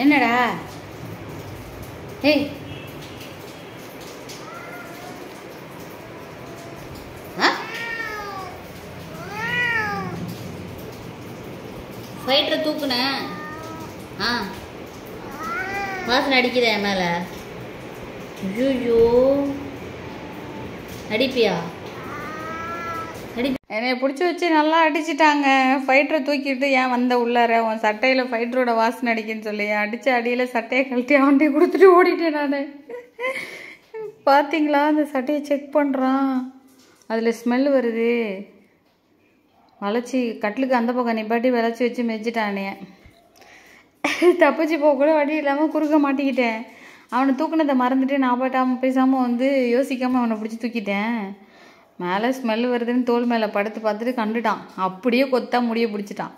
என்னடா? ஏய் ஃபைட்டரை தூக்குனேன். வாசனை அடிக்குதா என் மேலே? ஐயோ அடிப்பியா? என்னைய பிடிச்சி வச்சு நல்லா அடிச்சிட்டாங்க. ஃபைட்டரை தூக்கிட்டு ஏன் வந்த உள்ளார உன் சட்டையில் ஃபைட்டரோட வாசனை அடிக்குன்னு சொல்லி அடித்த அடியில் சட்டையை கழட்டி அவன்கிட்ட கொடுத்துட்டு ஓடிட்டேன் நான். பார்த்தீங்களா? அந்த சட்டையை செக் பண்ணுறான், அதில் ஸ்மெல் வருது. வளைச்சி கட்டிலுக்கு அந்த பக்கம் நிப்பாட்டி விளைச்சி வச்சு மெச்சிட்டானே. தப்பிச்சு போக கூட வழி இல்லாமல் குறுக்க மாட்டிக்கிட்டேன். அவனை தூக்குனதை மறந்துட்டு நான் பாட்டாமல் பேசாமல் வந்து யோசிக்காமல் அவனை பிடிச்சி தூக்கிட்டேன். மேலே ஸ்மெல் வருதுன்னு தோல் மேலே படுத்து பார்த்துட்டு கண்டுட்டான். அப்படியே கொத்தா முடிய பிடிச்சிட்டான்.